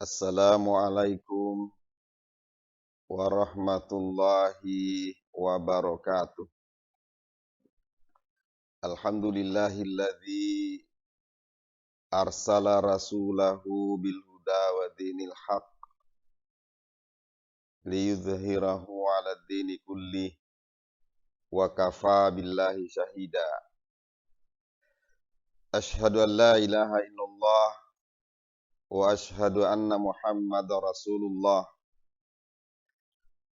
Assalamualaikum warahmatullahi wabarakatuh. Alhamdulillahilladzi arsala rasulahu bil huda wa dinil haq liyudhhirahu 'ala dini kullih wa kafa billahi syahida. Asyhadu an la ilaha illallah wa asyhadu anna Muhammadar Rasulullah.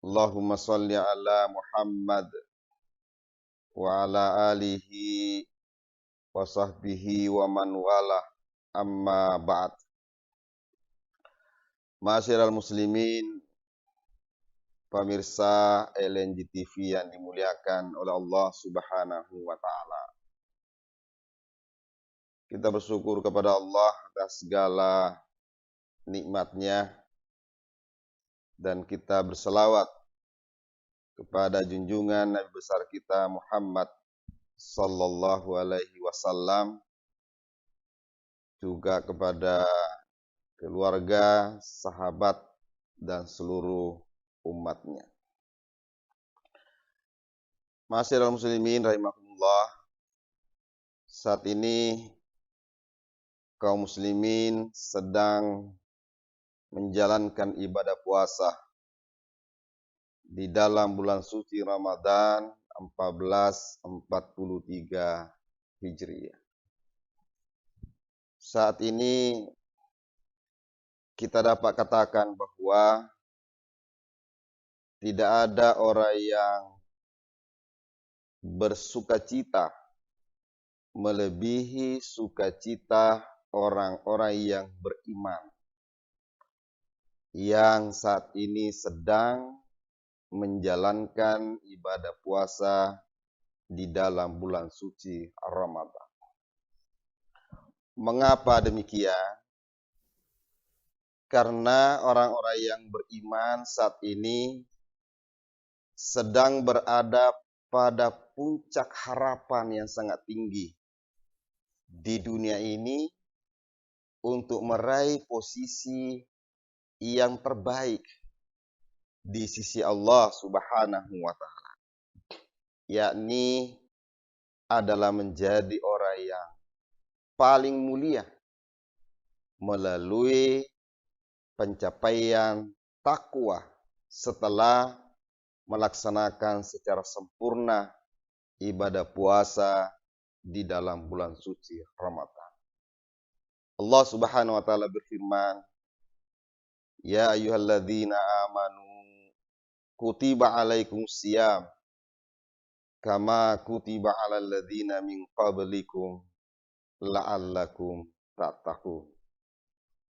Allahumma shalli ala Muhammad wa ala alihi wa sahbihi wa man wala, amma ba'd. Ma'asyiral muslimin, pemirsa LNG TV yang dimuliakan oleh Allah Subhanahu wa taala. Kita bersyukur kepada Allah atas segala nikmatnya dan kita berselawat kepada junjungan Nabi besar kita Muhammad sallallahu alaihi wasallam, juga kepada keluarga, sahabat, dan seluruh umatnya. Ma'asyiral muslimin rahimakumullah, saat ini kaum muslimin sedang menjalankan ibadah puasa di dalam bulan suci Ramadan 1443 Hijriah. Saat ini kita dapat katakan bahwa tidak ada orang yang bersukacita melebihi sukacita orang-orang yang beriman, yang saat ini sedang menjalankan ibadah puasa di dalam bulan suci Ramadan. Mengapa demikian? Karena orang-orang yang beriman saat ini sedang berada pada puncak harapan yang sangat tinggi di dunia ini untuk meraih posisi yang terbaik di sisi Allah Subhanahu wa taala, yakni adalah menjadi orang yang paling mulia melalui pencapaian takwa setelah melaksanakan secara sempurna ibadah puasa di dalam bulan suci Ramadan. Allah Subhanahu wa taala berfirman, "Ya ayyuhalladzina amanu kutiba alaikumus syiyam kama kutiba alal ladzina min qablikum la'allakum tattaqun."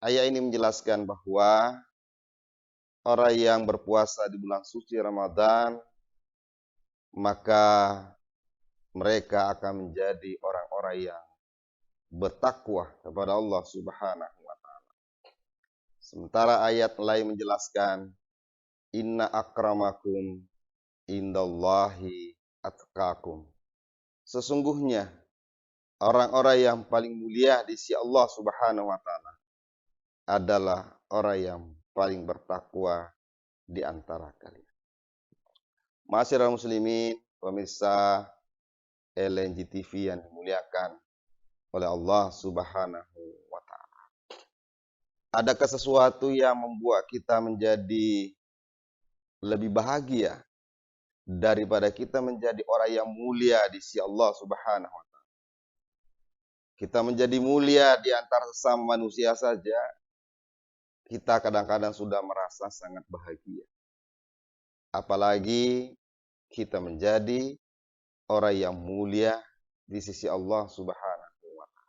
Ayat ini menjelaskan bahwa orang yang berpuasa di bulan suci Ramadan, maka mereka akan menjadi orang-orang yang bertakwa kepada Allah Subhanahu wa taala. Sementara ayat lain menjelaskan, inna akramakum indallahi atqakum. Sesungguhnya orang-orang yang paling mulia di sisi Allah Subhanahu wa taala adalah orang yang paling bertakwa di antara kalian. Ma'asyiral muslimin, pemirsa LNG TV yang dimuliakan oleh Allah Subhanahu wa taala. Adakah sesuatu yang membuat kita menjadi lebih bahagia daripada kita menjadi orang yang mulia di sisi Allah Subhanahu wa taala? Kita menjadi mulia di antara sesama manusia saja, kita kadang-kadang sudah merasa sangat bahagia. Apalagi kita menjadi orang yang mulia di sisi Allah Subhanahu wa taala.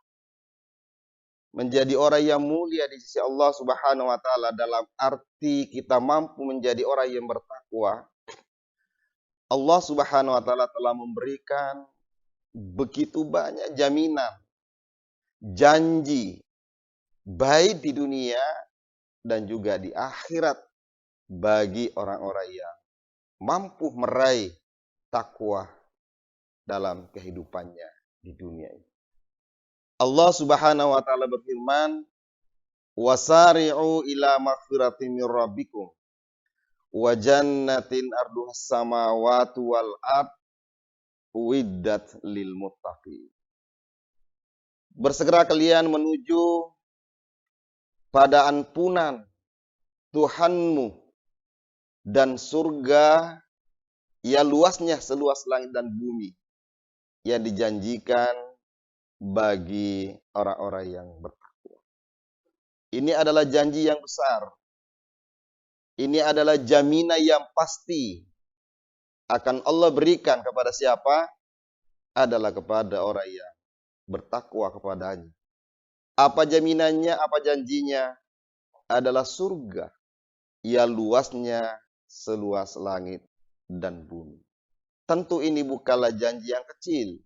Menjadi orang yang mulia di sisi Allah Subhanahu wa taala dalam arti kita mampu menjadi orang yang bertakwa. Allah Subhanahu wa taala telah memberikan begitu banyak jaminan, janji, baik di dunia dan juga di akhirat bagi orang-orang yang mampu meraih takwa dalam kehidupannya di dunia ini. Allah Subhanahu wa taala berfirman, Wasari'u ila maghfiratin min rabbikum wa jannatin arduhas samawati wal ard uiddat lil muttaqin. Bersegera kalian menuju pada ampunan Tuhanmu dan surga yang luasnya seluas langit dan bumi yang dijanjikan bagi orang-orang yang bertakwa. Ini adalah janji yang besar. Ini adalah jaminan yang pasti akan Allah berikan kepada siapa? Adalah kepada orang yang bertakwa kepadanya. Apa jaminannya? Apa janjinya? Adalah surga yang luasnya seluas langit dan bumi. Tentu ini bukanlah janji yang kecil,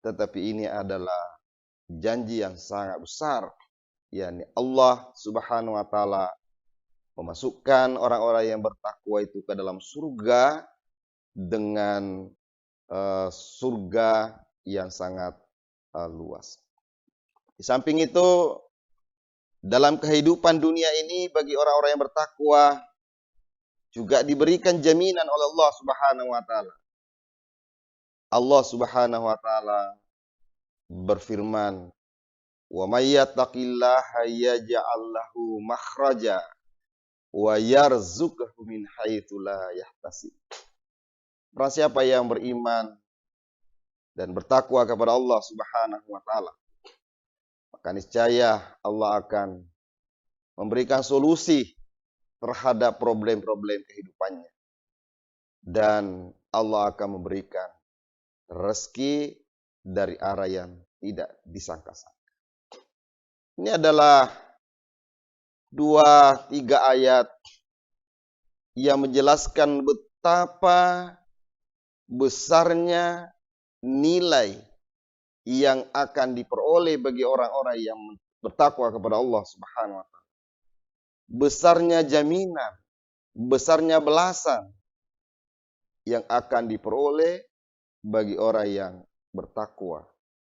tetapi ini adalah janji yang sangat besar, yakni Allah Subhanahu wa taala memasukkan orang-orang yang bertakwa itu ke dalam surga dengan surga yang sangat luas. Di samping itu, dalam kehidupan dunia ini bagi orang-orang yang bertakwa juga diberikan jaminan oleh Allah Subhanahu wa taala. Allah Subhanahu wa taala berfirman, "Wa may yattaqillaha yaj'al lahu makhraja wa yarzuqhu min haitsu la yahtasib." Barang siapa yang beriman dan bertakwa kepada Allah Subhanahu wa taala, maka niscaya Allah akan memberikan solusi terhadap problem-problem kehidupannya. Dan Allah akan memberikan rezeki dari arah yang tidak disangka-sangka. Ini adalah 2-3 ayat yang menjelaskan betapa besarnya nilai yang akan diperoleh bagi orang-orang yang bertakwa kepada Allah Subhanahu wa taala. Besarnya jaminan, besarnya belasan yang akan diperoleh bagi orang yang bertakwa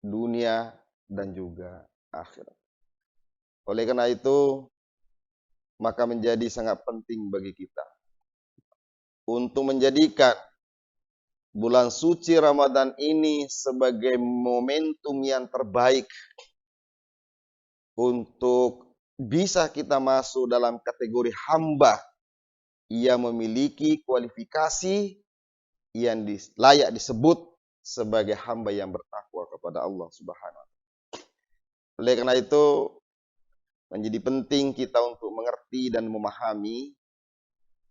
dunia dan juga akhirat. Oleh karena itu, maka menjadi sangat penting bagi kita untuk menjadikan bulan suci Ramadan ini sebagai momentum yang terbaik untuk bisa kita masuk dalam kategori hamba yang memiliki kualifikasi yang layak disebut sebagai hamba yang bertakwa kepada Allah Subhanahu wa taala. Oleh karena itu, menjadi penting kita untuk mengerti dan memahami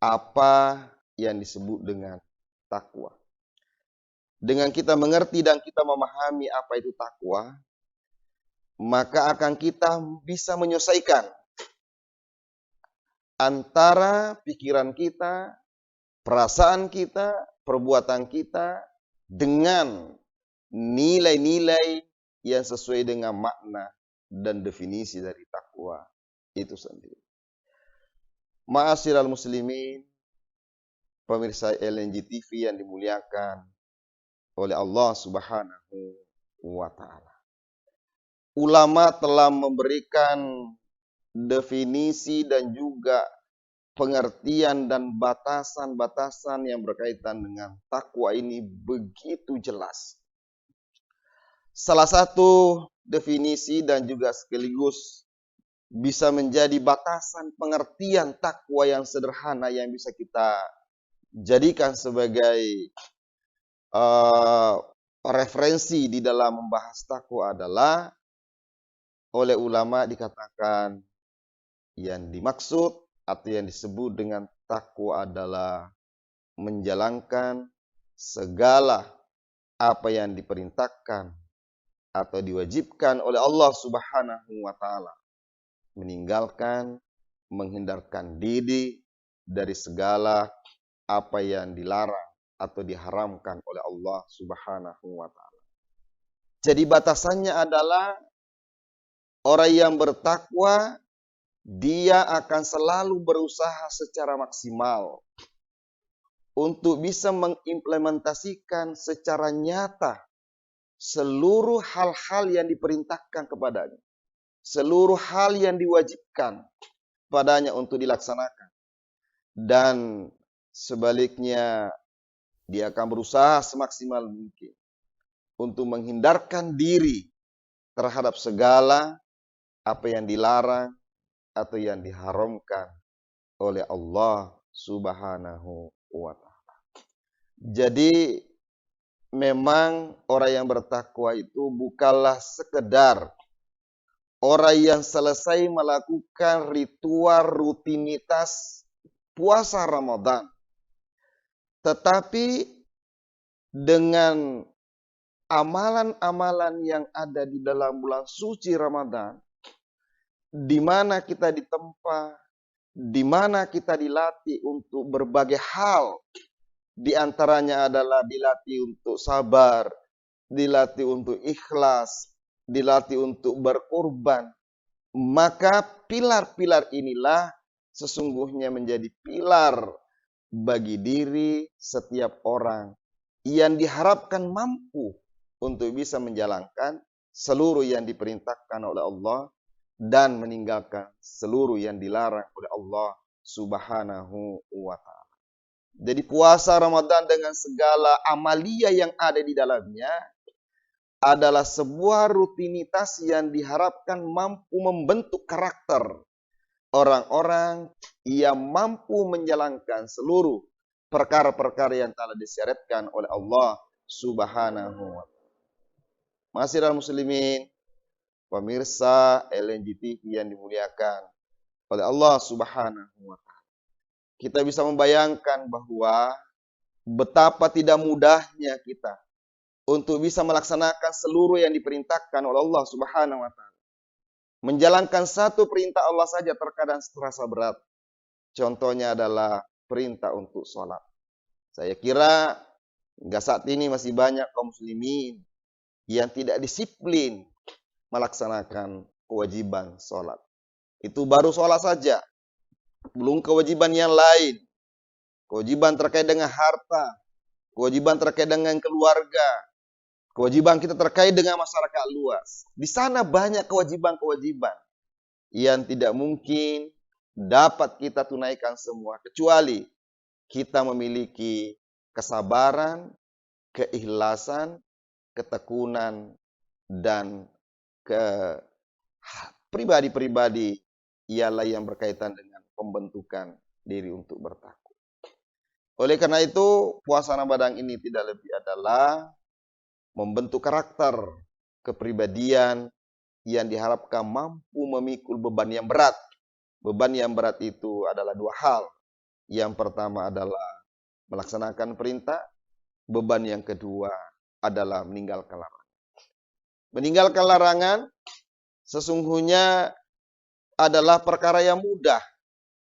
apa yang disebut dengan takwa. Dengan kita mengerti dan kita memahami apa itu takwa, maka akan kita bisa menyelesaikan antara pikiran kita, perasaan kita, perbuatan kita dengan nilai-nilai yang sesuai dengan makna dan definisi dari takwa itu sendiri. Ma'asyiral muslimin, pemirsa LNG TV yang dimuliakan oleh Allah Subhanahu wa taala. Ulama telah memberikan definisi dan juga pengertian dan batasan-batasan yang berkaitan dengan takwa ini begitu jelas. Salah satu definisi dan juga sekaligus bisa menjadi batasan pengertian takwa yang sederhana yang bisa kita jadikan sebagai referensi di dalam membahas takwa adalah oleh ulama dikatakan yang dimaksud atau yang disebut dengan takwa adalah menjalankan segala apa yang diperintahkan atau diwajibkan oleh Allah Subhanahu wa taala, meninggalkan, menghindarkan diri dari segala apa yang dilarang atau diharamkan oleh Allah Subhanahu wa taala. Jadi batasannya adalah orang yang bertakwa dia akan selalu berusaha secara maksimal untuk bisa mengimplementasikan secara nyata seluruh hal-hal yang diperintahkan kepadanya. seluruh hal yang diwajibkan padanya untuk dilaksanakan. Dan sebaliknya, dia akan berusaha semaksimal mungkin untuk menghindarkan diri terhadap segala apa yang dilarang atau yang diharamkan oleh Allah Subhanahu wa Ta'ala. Jadi memang orang yang bertakwa itu bukanlah sekedar orang yang selesai melakukan ritual rutinitas puasa Ramadan, tetapi dengan amalan-amalan yang ada di dalam bulan suci Ramadan, di mana kita ditempa, di mana kita dilatih untuk berbagai hal, di antaranya adalah dilatih untuk sabar, dilatih untuk ikhlas, dilatih untuk berkorban. Maka pilar-pilar inilah sesungguhnya menjadi pilar bagi diri setiap orang yang diharapkan mampu untuk bisa menjalankan seluruh yang diperintahkan oleh Allah dan meninggalkan seluruh yang dilarang oleh Allah Subhanahu wa Ta'ala. Jadi puasa Ramadan dengan segala amalia yang ada di dalamnya adalah sebuah rutinitas yang diharapkan mampu membentuk karakter orang-orang yang mampu menjalankan seluruh perkara-perkara yang telah disyariatkan oleh Allah Subhanahu wa Ta'ala. Masyiral muslimin, pemirsa LNG TV yang dimuliakan oleh Allah Subhanahu wa Ta'ala. Kita bisa membayangkan bahwa betapa tidak mudahnya kita untuk bisa melaksanakan seluruh yang diperintahkan oleh Allah Subhanahu wa Ta'ala. Menjalankan satu perintah Allah saja terkadang terasa berat. Contohnya adalah perintah untuk sholat. Saya kira hingga saat ini masih banyak kaum muslimin yang tidak disiplin melaksanakan kewajiban sholat. Itu baru sholat saja. Belum kewajiban yang lain. Kewajiban terkait dengan harta. Kewajiban terkait dengan keluarga. Kewajiban kita terkait dengan masyarakat luas. Di sana banyak kewajiban-kewajiban yang tidak mungkin dapat kita tunaikan semua. Kecuali kita memiliki kesabaran, keikhlasan, ketekunan, dan ke pribadi-pribadi ialah yang berkaitan dengan pembentukan diri untuk bertakwa. Oleh karena itu, puasa Ramadan ini tidak lebih adalah membentuk karakter kepribadian yang diharapkan mampu memikul beban yang berat. Beban yang berat itu adalah dua hal. Yang pertama adalah melaksanakan perintah. Beban yang kedua adalah meninggalkan larangan. Meninggalkan larangan sesungguhnya adalah perkara yang mudah.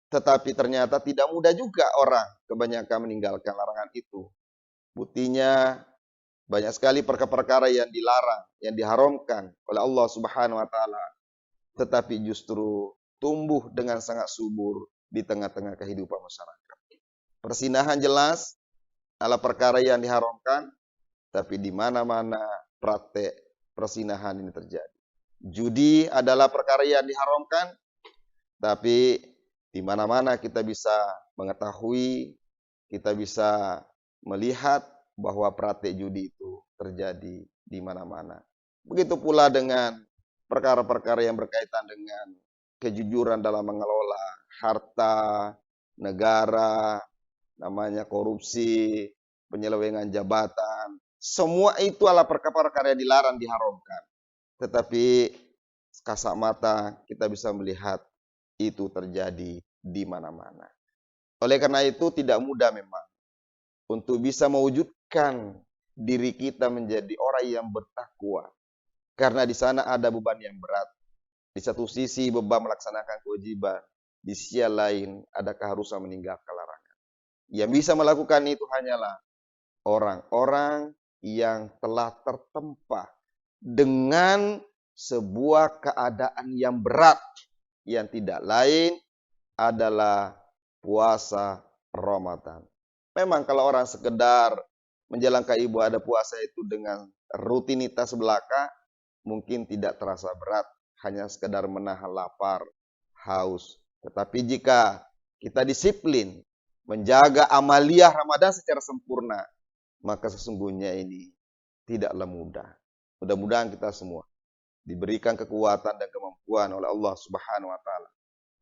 Tetapi ternyata tidak mudah juga orang kebanyakan meninggalkan larangan itu. Buktinya banyak sekali perkara-perkara yang dilarang, yang diharamkan oleh Allah Subhanahu wa Ta'ala, tetapi justru tumbuh dengan sangat subur di tengah-tengah kehidupan masyarakat. Persinahan jelas adalah perkara yang diharamkan, tapi di mana-mana praktek persinahan ini terjadi. Judi adalah perkara yang diharamkan, tapi di mana-mana kita bisa mengetahui, kita bisa melihat bahwa praktek judi itu terjadi di mana-mana. Begitu pula dengan perkara-perkara yang berkaitan dengan kejujuran dalam mengelola harta negara, namanya korupsi, penyelewengan jabatan. Semua itu adalah perkara-perkara yang dilarang, diharamkan. Tetapi kasat mata kita bisa melihat itu terjadi di mana-mana. Oleh karena itu tidak mudah memang untuk bisa mewujudkan diri kita menjadi orang yang bertakwa. Karena di sana ada beban yang berat. Di satu sisi beban melaksanakan kewajiban. Di sisi lain ada keharusan meninggalkan larangan. Yang bisa melakukan itu hanyalah orang-orang yang telah tertempa dengan sebuah keadaan yang berat. Yang tidak lain adalah puasa Ramadan. Memang kalau orang sekedar menjalankan ibadah puasa itu dengan rutinitas belaka, mungkin tidak terasa berat. hanya sekedar menahan lapar, haus. Tetapi jika kita disiplin menjaga amaliyah Ramadan secara sempurna, maka sesungguhnya ini tidaklah mudah. Mudah-mudahan kita semua diberikan kekuatan dan kemampuan oleh Allah Subhanahu wa taala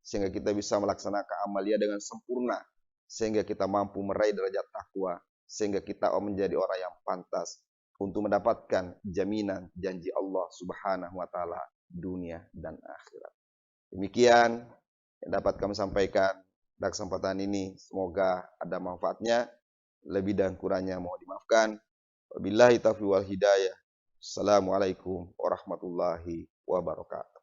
sehingga kita bisa melaksanakan amaliyah dengan sempurna, sehingga kita mampu meraih derajat takwa, sehingga kita menjadi orang yang pantas untuk mendapatkan jaminan janji Allah Subhanahu wa taala dunia dan akhirat. Demikian yang dapat kami sampaikan pada kesempatan ini, semoga ada manfaatnya. Lebih dan kurangnya mohon dimaafkan. Wabillahi taufiq wal hidayah. Assalamualaikum warahmatullahi wabarakatuh.